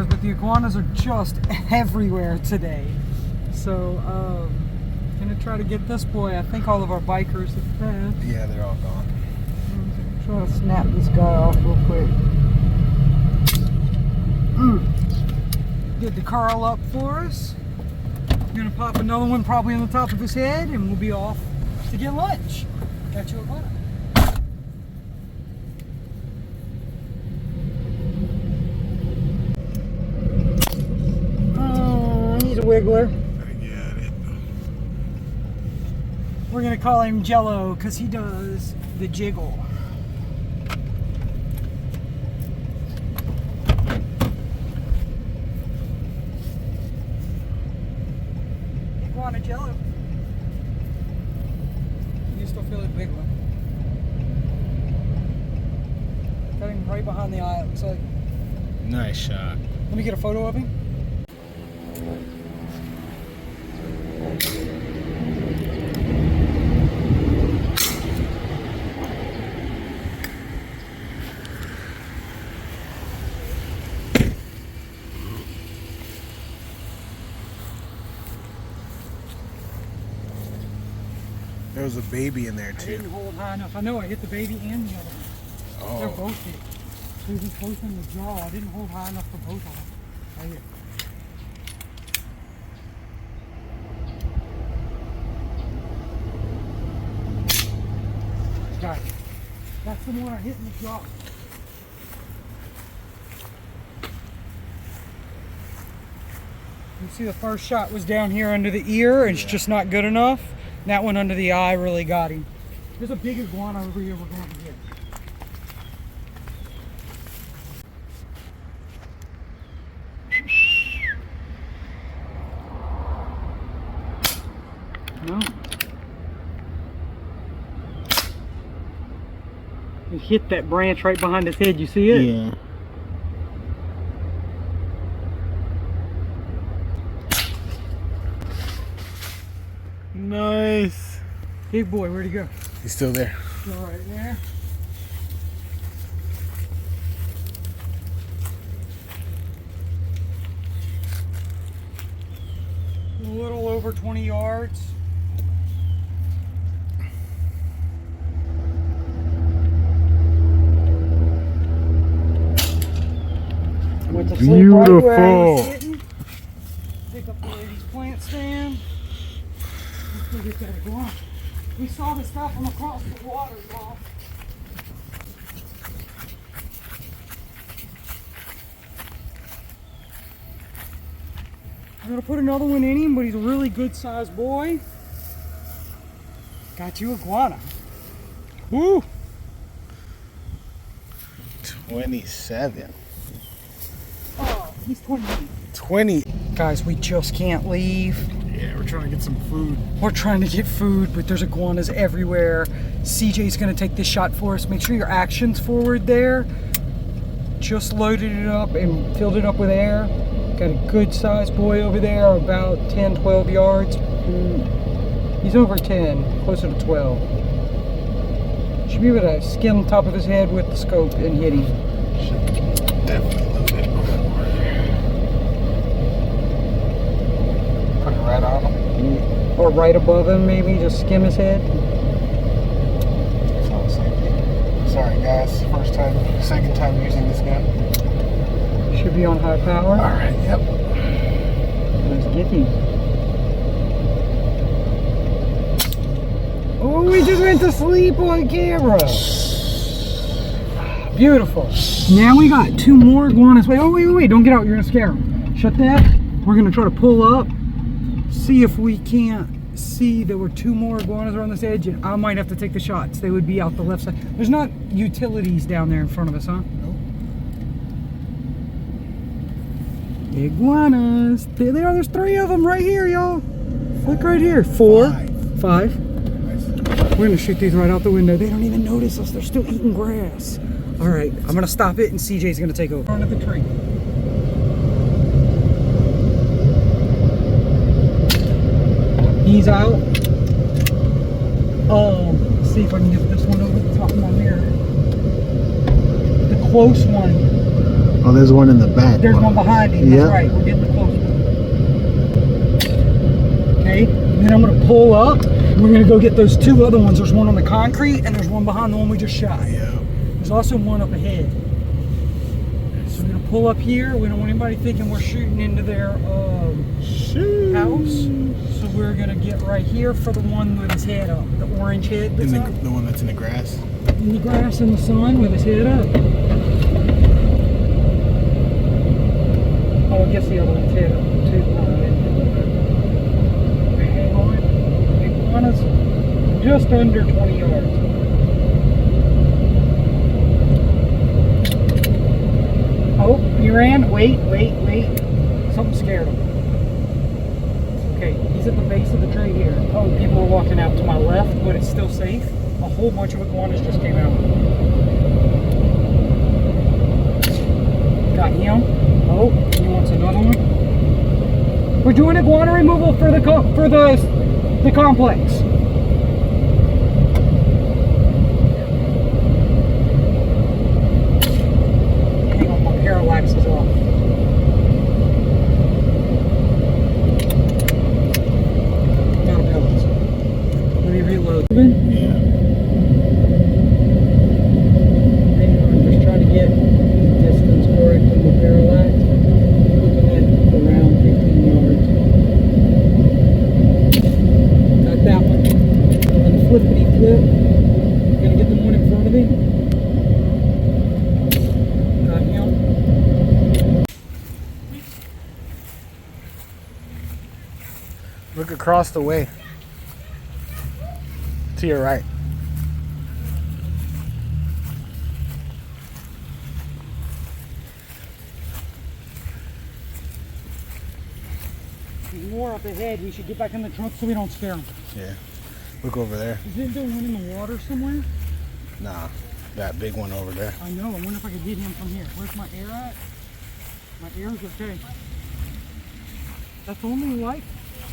guys, but the iguanas are just everywhere today. So, gonna try to get this boy. I think all of our bikers have passed. Yeah, they're all gone. I'm trying to snap this guy off real quick. Did the curl up for us. We're gonna pop another one probably on the top of his head, and we'll be off to get lunch. Got you a iguana. Oh, he's a wiggler. I get it. We're gonna call him Jello because he does the jiggle. Iguana Jello. You still feel it wiggling. Got him right behind the eye, it looks like. Nice shot. Let me get a photo of him. There was a baby in there I too. didn't hold high enough. I know I hit the baby and the other one. Oh. They're both hit. They were just both in the jaw. I didn't hold high enough for both of them. Right here. Got it. That's the one I hit in the jaw. You see the first shot was down here under the ear, and it's just not good enough. And that one under the eye really got him. There's a big iguana over here we're going to get. No. He hit that branch right behind his head. You see it? Yeah. Nice. Big boy, where'd he go? He's still there. Still right there. A little over 20 yards. Went to sleep right where I was sitting. Pick up the lady's plant stand. Let's go get that iguana. We saw this guy from across the water, y'all. I'm gonna put another one in him, but he's a really good sized boy. Got you iguana. Woo! 27. Oh, he's 20. 20. Guys, we just can't leave. Yeah, we're trying to get some food. We're trying to get food, but there's iguanas everywhere. CJ's gonna take this shot for us. Make sure your action's forward there. Just loaded it up and filled it up with air. Got a good sized boy over there, about 10, 12 yards. He's over 10, closer to 12. Should be able to skim the top of his head with the scope and hit him. Should definitely load it. Put it right on him. Or right above him, maybe, just skim his head. It's all the same thing. Sorry guys, second time using this gun. Should be on high power. Alright, yep. Let's get him. Oh, he just went to sleep on camera. Beautiful. Now we got two more iguanas. Wait, wait, don't get out. You're gonna scare them. Shut that. We're gonna try to pull up, see if we can't see there were two more iguanas on this edge, and I might have to take the shots. They would be out the left side. There's not utilities down there in front of us, huh? Nope. Iguanas. There they are. There's three of them right here, y'all. Look right here. Four. Five. We're gonna shoot these right out the window. They don't even notice us. They're still eating grass. All right, I'm gonna stop it, and CJ's gonna take over. Front of the tree. He's out. Let's see if I can get this one over the top of my mirror. The close one. Oh, there's one in the back. There's one behind him. Yep. That's right. We're getting close. Okay. And then I'm going to pull up. We're going to go get those two other ones. There's one on the concrete and there's one behind the one we just shot. Yeah. There's also one up ahead. So we're going to pull up here. We don't want anybody thinking we're shooting into their house. So we're going to get right here for the one with his head up. The orange head that's up. The one that's in the grass? In the grass in the sun with his head up. Oh, I guess the other one's head up too. Hang on. Iguanas just under 20 yards. Oh, he ran. Wait. Something scared him. Okay, he's at the base of the tree here. Oh, people are walking out to my left, but it's still safe. A whole bunch of iguanas just came out. Got him. Oh, he wants another one. We're doing iguana removal for the complex. Hang on, my parallax is off. Not a balance. Let me reload. Yeah. Hang on, I'm just trying to get the distance correct on the parallax. Looking at around 15 yards. Got that one. On the flippity flip. Gonna get the one in front of him. Got him. Look across the way. To your right. There's more up ahead. We should get back in the truck so we don't scare them. Yeah. Look over there. Isn't there one in the water somewhere? Nah. That big one over there. I know. I wonder if I could get him from here. Where's my air at? My air's okay. That's only like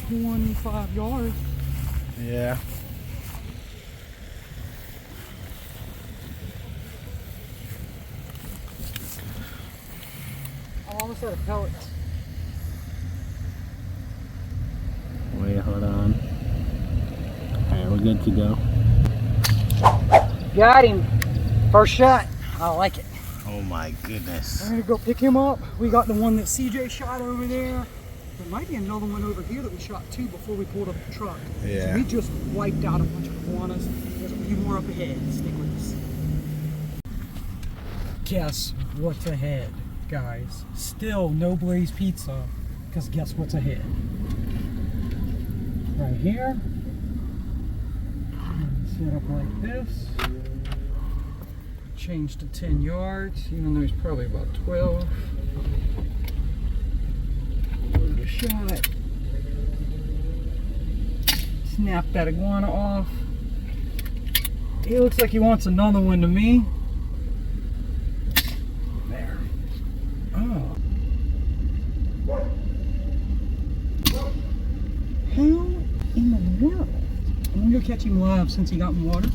25 yards. Yeah. I'm almost out of pellets. Wait, hold on. Alright, we're good to go. Got him. First shot. I like it. Oh my goodness. I'm gonna go pick him up. We got the one that CJ shot over there. There might be another one over here that we shot too before we pulled up the truck. Yeah. So we just wiped out a bunch of iguanas. There's a few more up ahead. Stick with us. Guess what's ahead, guys? Still no Blaze Pizza, because guess what's ahead? Right here. Set up like this. Change to 10 yards, even though he's probably about 12. Load a shot. Snap that iguana off. He looks like he wants another one to me. There. Oh. How in the world? I'm gonna go catch him live since he got in water.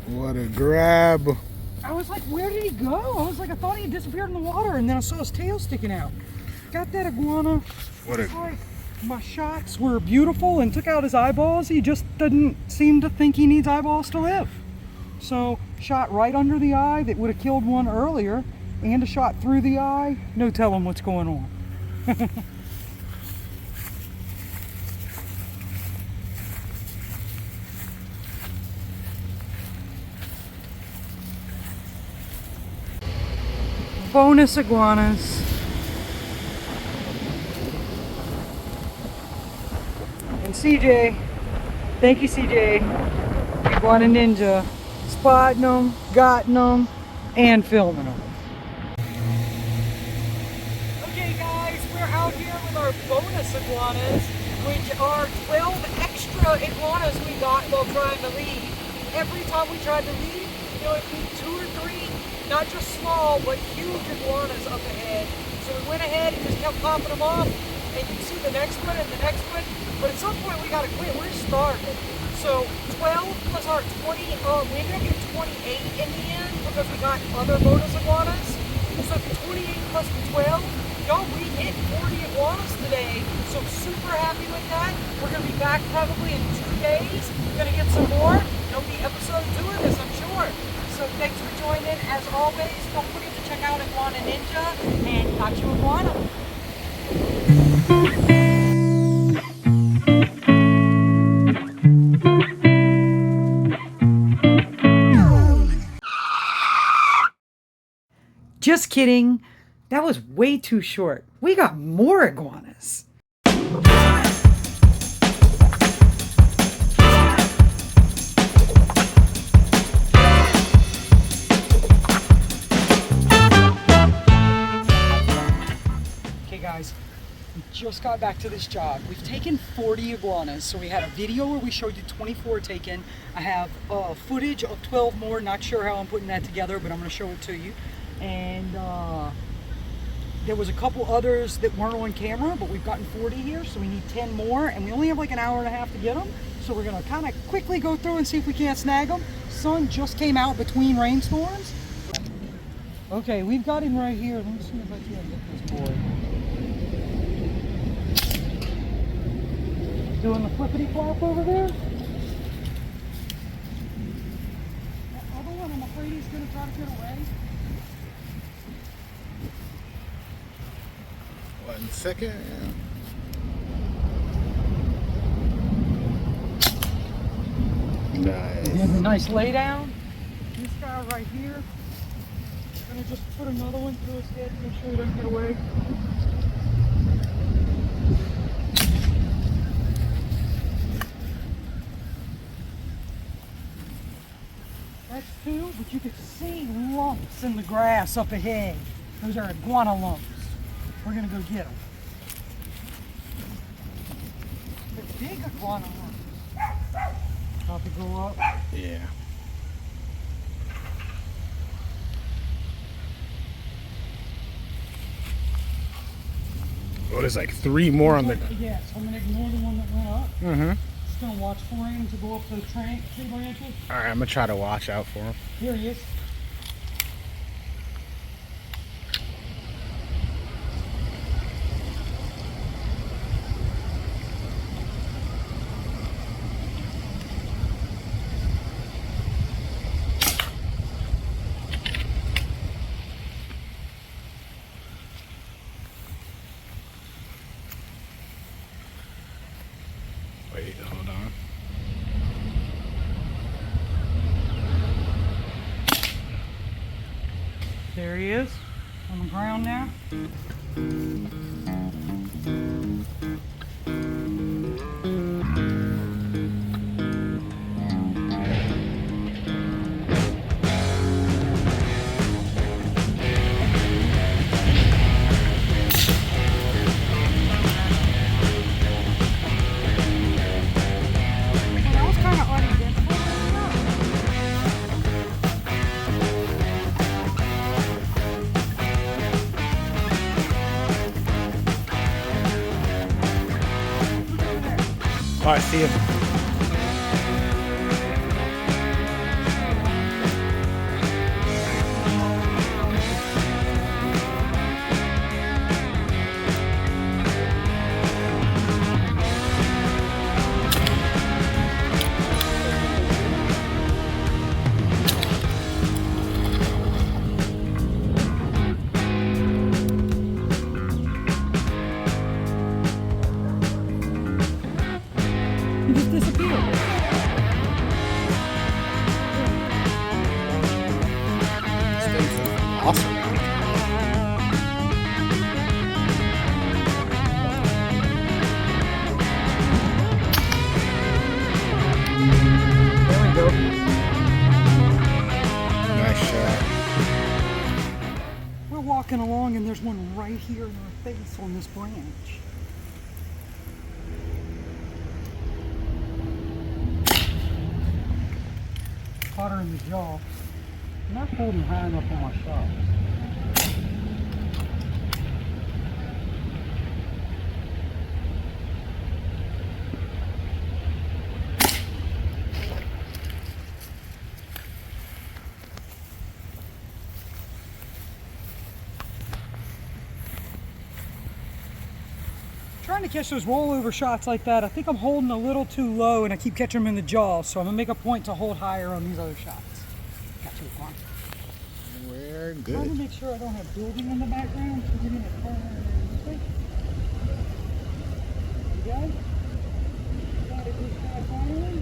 What a grab. I was like, where did he go? I was like, I thought he had disappeared in the water, and then I saw his tail sticking out. Got that iguana. What a... It's like, my shots were beautiful and took out his eyeballs. He just doesn't seem to think he needs eyeballs to live. So, shot right under the eye that would have killed one earlier, and a shot through the eye. No telling what's going on. Bonus iguanas. And CJ, thank you CJ, Iguana Ninja, spotting them, gotten them, and filming them. our bonus iguanas, which are 12 extra iguanas we got while trying to leave. Every time we tried to leave, it'd be 2 or 3, not just small, but huge iguanas up ahead. So we went ahead and just kept popping them off, and you see the next one and the next one, but at some point we gotta quit, we're starving. So 12 plus our 20, we ended up getting 28 in the end because we got other bonus iguanas. So 28 plus 12, y'all, we hit 40 iguanas today, so I'm super happy with that. We're gonna be back probably in 2 days. We're gonna get some more. It'll be episode 2 of this, I'm sure. So thanks for joining. As always, don't forget to check out Iguana Ninja and Got You Iguana. Just kidding. That was way too short. We got more iguanas. Okay guys, we just got back to this job. We've taken 40 iguanas. So we had a video where we showed you 24 taken. I have footage of 12 more. Not sure how I'm putting that together, but I'm gonna show it to you. And there was a couple others that weren't on camera, but we've gotten 40 here, so we need 10 more, and we only have like an hour and a half to get them. So we're gonna kind of quickly go through and see if we can't snag them. Sun just came out between rainstorms. Okay, we've got him right here. Let me see if I can get this boy. Doing the flippity flop over there. That other one, I'm afraid he's gonna try to get away. 1 second. Nice. He has a nice lay down. This guy right here. Gonna just put another one through his head to make sure he doesn't get away. That's 2, but you can see lumps in the grass up ahead. Those are iguana lumps. We're gonna go get them. The big iguana lumps. About to go up. Yeah. Oh, there's like 3 more on the. Yeah, so I'm gonna ignore the one that went up. Mm-hmm. Just gonna watch for him to go up to the tree branches. All right, I'm gonna try to watch out for him. Here he is. Wait, hold on. There he is, on the ground now. That was kind of uneventful. Oh, I see him. He just disappeared. This thing's awesome. There we go. Nice shot. We're walking along and there's one right here in our face on this branch. Caught her in the jaw. I'm not holding high enough on my shot. Trying to catch those rollover shots like that, I think I'm holding a little too low and I keep catching them in the jaw, so I'm gonna make a point to hold higher on these other shots. Got you, Iguana. We're Trying good. to make sure I don't have building in the background, so give me the corner. You got it? Got a good shot finally?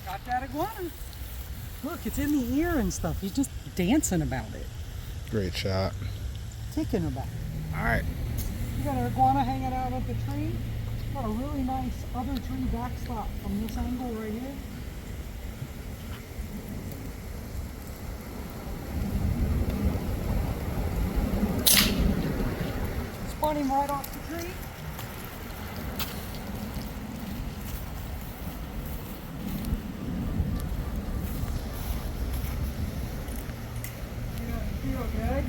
Got that iguana. Look, it's in the ear and stuff. He's just dancing about it. Great shot. Ticking about it. All right. You got an iguana hanging out at the tree. Got a really nice other tree backstop from this angle right here. Spun him right off the tree. Good.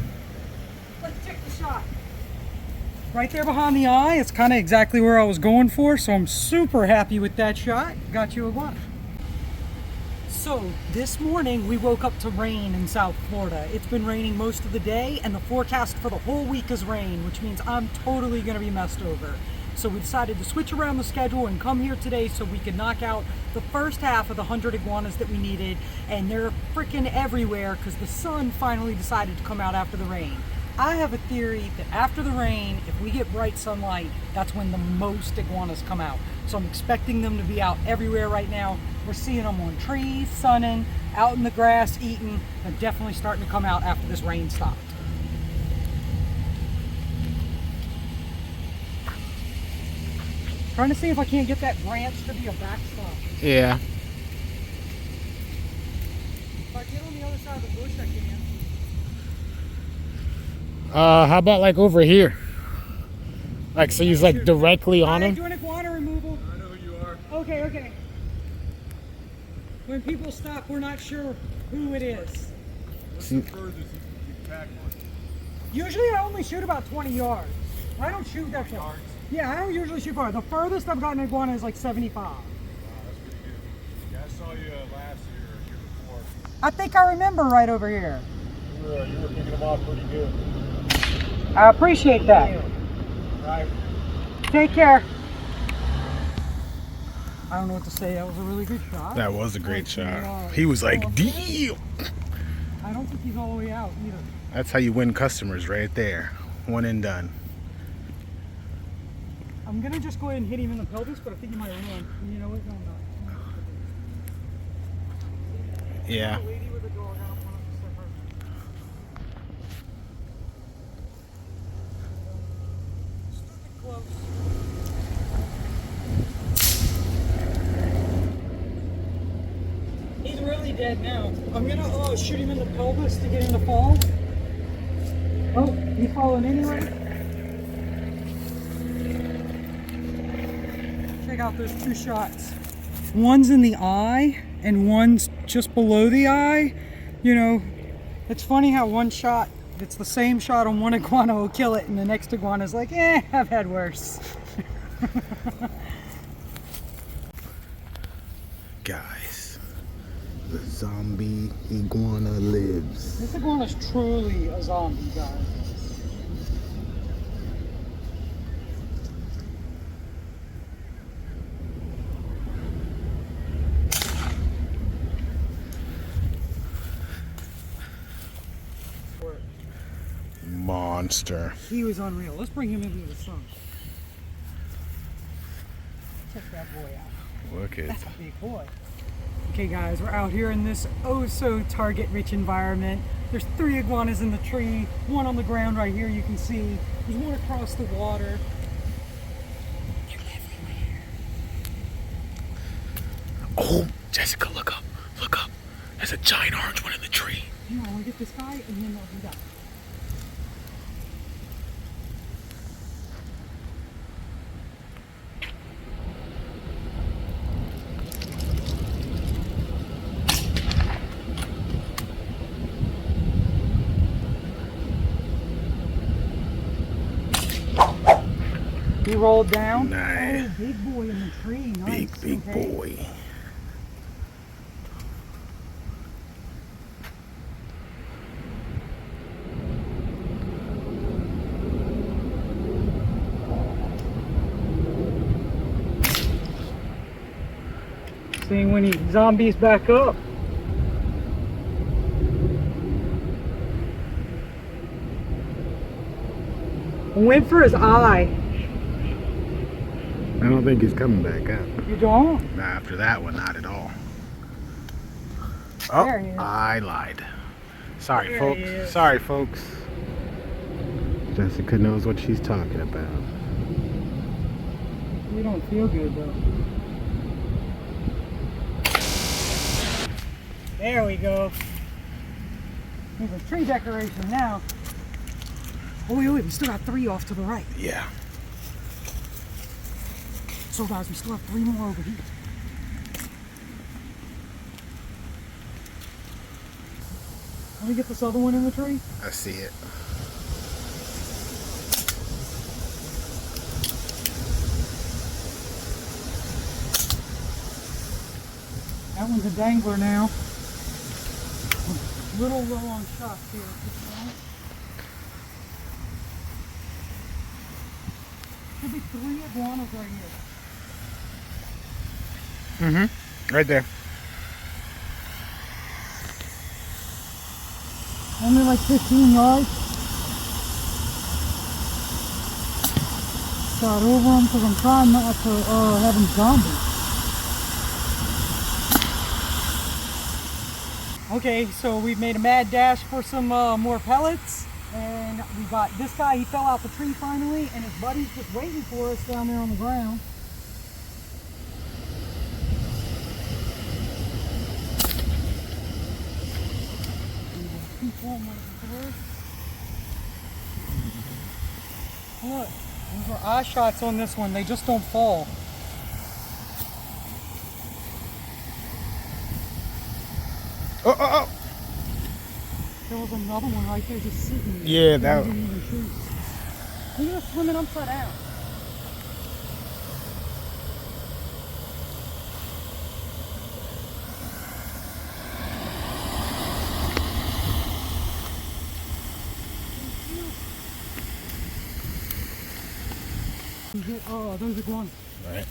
Let's check the shot. Right there behind the eye, it's kind of exactly where I was going for, so I'm super happy with that shot. Got you iguana. So this morning we woke up to rain in South Florida. It's been raining most of the day and the forecast for the whole week is rain, which means I'm totally going to be messed over. So we decided to switch around the schedule and come here today so we could knock out the first half of the 100 iguanas that we needed, and they're freaking everywhere because the sun finally decided to come out after the rain. I have a theory that after the rain, if we get bright sunlight, that's when the most iguanas come out. So I'm expecting them to be out everywhere right now. We're seeing them on trees, sunning, out in the grass, eating. They're definitely starting to come out after this rain stopped. Trying to see if I can't get that branch to be a backstop. Yeah. If I get on the other side of the bush, I can. How about like over here? Like so he's like directly on him? Doing iguana removal. I know who you are. Okay, okay. When people stop, we're not sure who it is. What's the furthest you pack one? Usually I only shoot about 20 yards. I don't shoot that far. Yards? Yeah, I don't usually shoot far. The furthest I've gotten an iguana is like 75. Wow, that's pretty good. Yeah, I saw you last year or year before. I think I remember right over here. You were picking them off pretty good. I appreciate that. Right. Take care. I don't know what to say. That was a really good shot. That was a great shot. He was like, "Deal." I don't think he's all the way out either. That's how you win customers right there. One and done. I'm gonna just go ahead and hit him in the pelvis, but I think he might run. You know what? No, I'm not. Yeah. Lady with a dog, I don't want to step her. Stupid close. He's really dead now. I'm gonna shoot him in the pelvis to get him to fall. Oh, he's falling anyway. Check out those two shots. One's in the eye and one's just below the eye. You know, it's funny how one shot, it's the same shot on one iguana will kill it and the next iguana's like, I've had worse. Guys, the zombie iguana lives. This iguana's truly a zombie, guys. Monster. He was unreal. Let's bring him into the sun. Check that boy out. Look at That's a big boy. Okay guys, we're out here in this oh so target rich environment. There's 3 iguanas in the tree, one on the ground right here you can see. There's one across the water. They're everywhere. Oh, Jessica, look up. Look up. There's a giant orange one in the tree. Here, I want to get this guy and then I'll do that. He rolled down. Nice. Oh, big boy in the tree. Nice. Big Okay. boy. Seeing when he zombies back up. Went for his eye. I don't think he's coming back up. You don't? Nah, after that one, not at all. There he is. Oh, I lied. Sorry, There folks. he is. Sorry, folks. Jessica knows what she's talking about. We don't feel good though. There we go. Here's a tree decoration now. Oh wait, we still got 3 off to the right. Yeah. So guys, we still have 3 more over here. Let me get this other one in the tree. I see it. That one's a dangler now. Little low on shots here. Should be 3 iguanas right here. Mm-hmm. Right there. Only like 15 yards. Shot over them because I'm trying not to have them zombies. Okay, so we've made a mad dash for some more pellets, and we got this guy. He fell out the tree finally, and his buddy's just waiting for us down there on the ground. Look, those are eye shots on this one. They just don't fall. Oh, oh, oh. There was another one right there just sitting there. Yeah, that Didn't even shoot. Look at us swimming upside down. Oh, those iguanas. Right.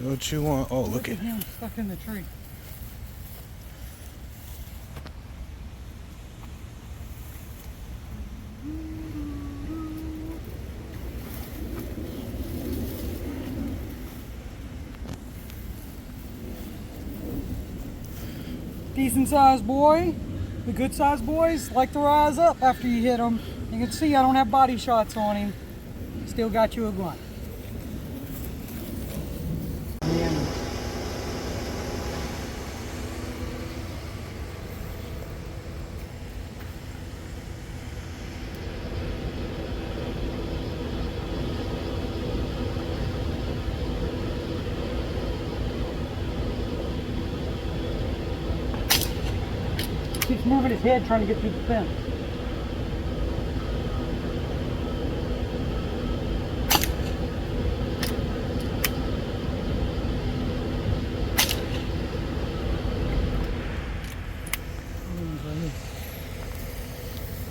What you want? Oh, look at him stuck in the tree. Decent sized boy. The good sized boys like to rise up after you hit them. You can see I don't have body shots on him. Still got you a iguana. Keeps moving his head trying to get through the fence.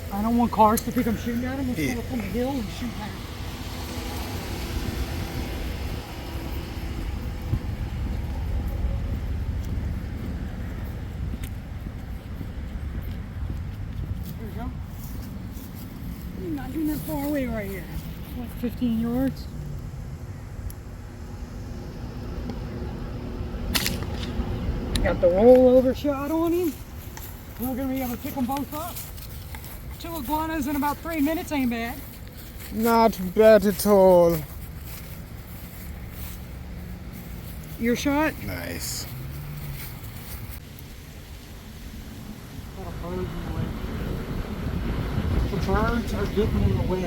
I don't want cars to think I'm shooting at him. Let's go up on the hill and shoot at him. There we go. You're not doing that far away right here. Like 15 yards. Got the rollover shot on him. We're going to be able to pick them both up. 2 iguanas in about 3 minutes ain't bad. Not bad at all. earshot. Nice. The birds are getting in the way.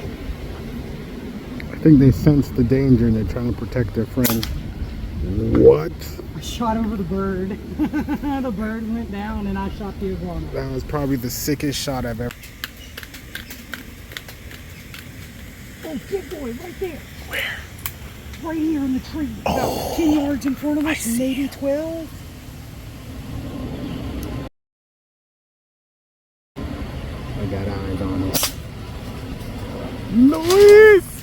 I think they sense the danger and they're trying to protect their friend. What? I shot over the bird. The bird went down and I shot the iguana. That was probably the sickest shot I've ever. Oh, big boy, right there. Where? Right here in the tree. About 10 yards in front of us, maybe 12. I got eyes on it. Nice!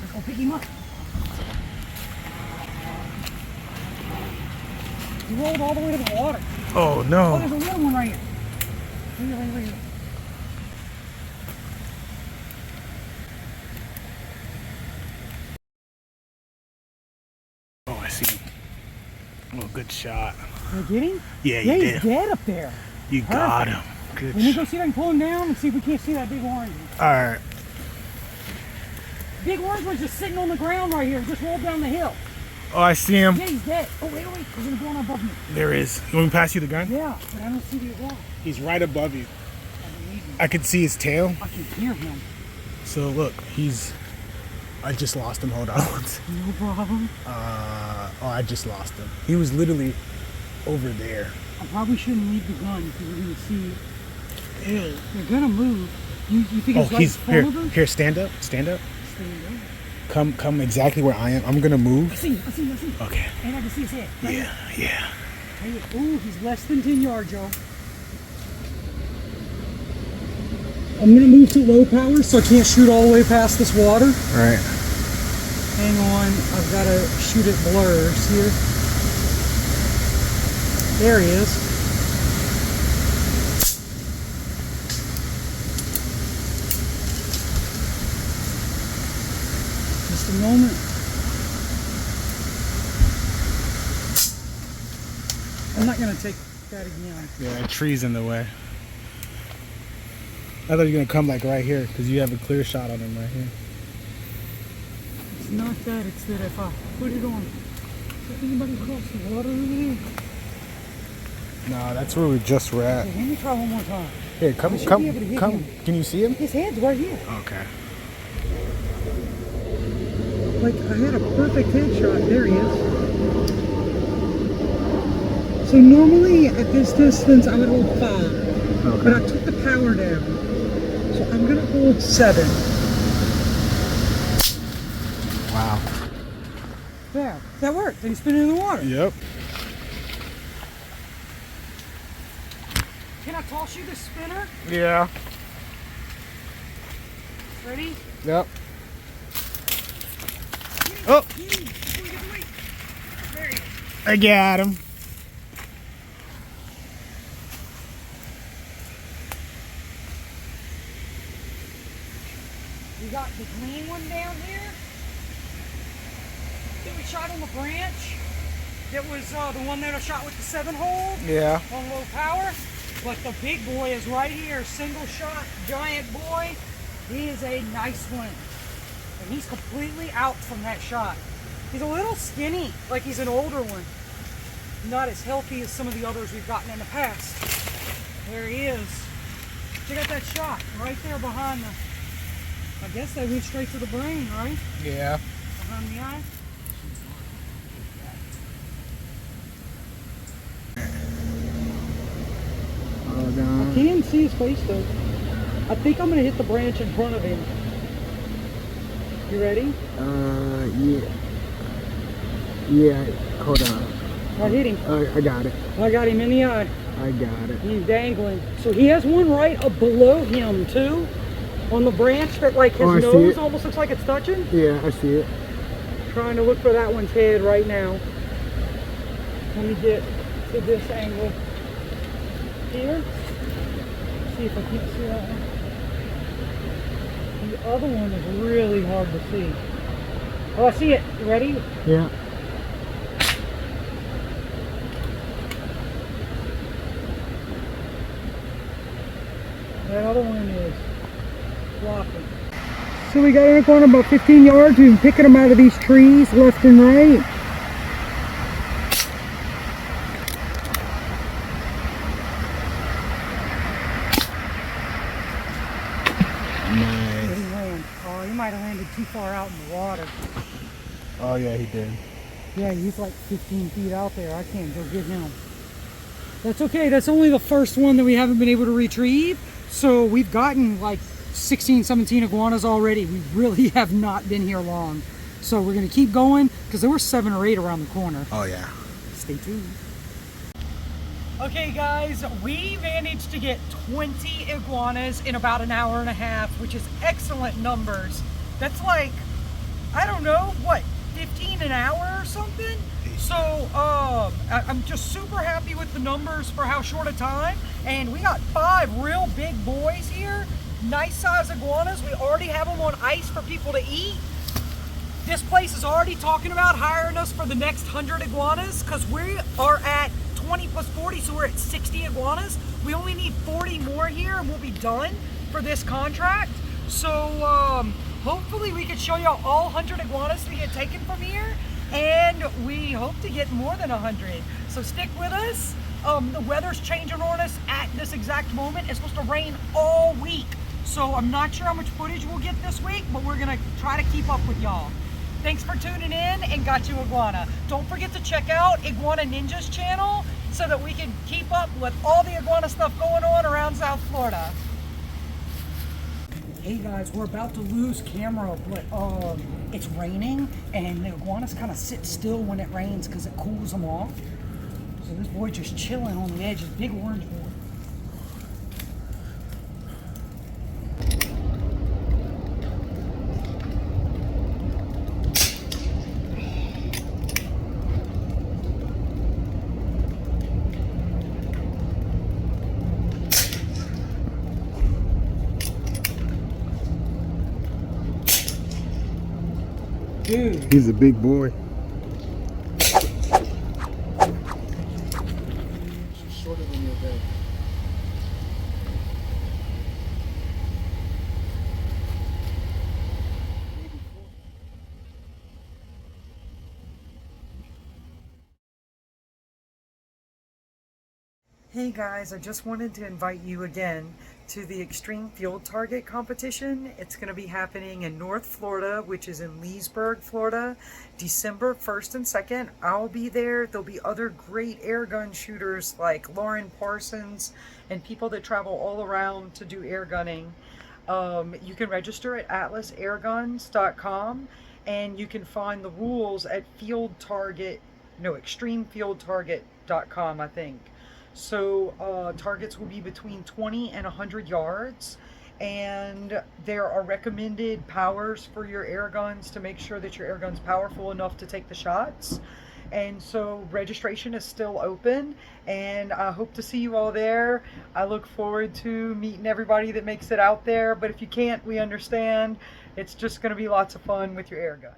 Let's go pick him up. He rolled all the way to the water. Oh Oh, no. there's a little one right here. Right here. Oh, I see him. Oh, good shot. Did I get him? Yeah, Yeah, you he's did. dead up there. You got him. Good Let me go shot. see if I can pull him down and see if we can't see that big orange one. Alright. Big orange one's just sitting on the ground right here. Just rolled down the hill. Oh, I see him. Yeah, he's dead. Oh, wait. There's an iguana above me. There is. You want me to pass you the gun? Yeah, but I don't see the iguana. He's right above you. I believe you. I can see his tail. I can hear him. So look, I just lost him. Hold on. No problem. Oh, I just lost him. He was literally over there. I probably shouldn't leave the gun because we're going to see. Ew. They're going to move. You think Oh, it's right in he's front of us? here. Stand up. Stand up. Stay there. Come exactly where I am. I'm gonna move. I see him. Okay. And I can see his head. Right Yeah. here. Right here. Ooh, he's less than 10 yards, y'all. I'm going to move to low power so I can't shoot all the way past this water. All right. Hang on, I've got to shoot it blurs here. There he is. Just a moment. I'm not going to take that again. Yeah, that tree's in the way. I thought you were gonna come like right here because you have a clear shot on him right here. It's not that, it's that if I put it on, is anybody cross the water over there? No, that's where we just were at. Okay, let me try one more time. Here, come. I should be able to hit him. Can you see him? His head's right here. Okay. Like, I had a perfect headshot. There he is. So normally at this distance I would hold 5, but I took the power down. So I'm gonna hold 7. Wow. Yeah, that worked. Then he spin it in the water. Yep. Can I toss you the spinner? Yeah. Ready? Yep. Oh, There he is. I got him. We got the green one down here that we shot on the branch. That was the one that I shot with the 7-hole Yeah. on low power. But the big boy is right here, single shot, giant boy. He is a nice one. And he's completely out from that shot. He's a little skinny, like he's an older one. Not as healthy as some of the others we've gotten in the past. There he is. Check out that shot, right there behind the, I guess they went straight to the brain, right? Yeah. Behind the eye. I can see his face though. I think I'm gonna hit the branch in front of him. You ready? Yeah. Yeah. Hold on. I hit him. I got it. I got him in the eye. I got it. He's dangling. So he has one right up below him too, on the branch that like his I see nose it. almost looks like it's touching. Yeah, I see it. Trying to look for that one's head right now. Let me get to this angle here. See if I can't see that one. The other one is really hard to see. Oh, I see it. You ready? Yeah. That other one is flopping. So we got an iguana about 15 yards. We've been picking them out of these trees left and right. far out in the water. Oh yeah, he did. Yeah, he's like 15 feet out there. I can't go get him. That's okay. That's only the first one that we haven't been able to retrieve. So we've gotten like 16, 17 iguanas already. We really have not been here long. So we're going to keep going because there were 7 or 8 around the corner. Oh yeah. Stay tuned. Okay guys, we managed to get 20 iguanas in about an hour and a half, which is excellent numbers. That's like, I don't know, what, 15 an hour or something? So I'm just super happy with the numbers for how short a time. And we got 5 real big boys here. Nice size iguanas. We already have them on ice for people to eat. This place is already talking about hiring us for the next 100 iguanas because we are at 20 plus 40, so we're at 60 iguanas. We only need 40 more here and we'll be done for this contract. So hopefully we can show you all 100 iguanas to get taken from here, and we hope to get more than 100. So stick with us. The weather's changing on us at this exact moment. It's supposed to rain all week. So I'm not sure how much footage we'll get this week, but we're gonna try to keep up with y'all. Thanks for tuning in and Got You Iguana. Don't forget to check out Iguana Ninja's channel so that we can keep up with all the iguana stuff going on around South Florida. Hey guys, we're about to lose camera, but it's raining and the iguanas kind of sit still when it rains because it cools them off. So this boy just chilling on the edge, this big orange boy. Dude. He's a big boy. Shorter than your bed. Hey guys, I just wanted to invite you again to the Extreme Field Target competition. It's going to be happening in North Florida, which is in Leesburg, Florida, December 1st and 2nd. I'll be there. There'll be other great air gun shooters like Lauren Parsons and people that travel all around to do air gunning. You can register at atlasairguns.com, and you can find the rules at extremefieldtarget.com, I think. So targets will be between 20 and 100 yards, and there are recommended powers for your air guns to make sure that your air gun's powerful enough to take the shots. And so registration is still open, and I hope to see you all there. I look forward to meeting everybody that makes it out there, but if you can't, we understand. It's just going to be lots of fun with your air guns.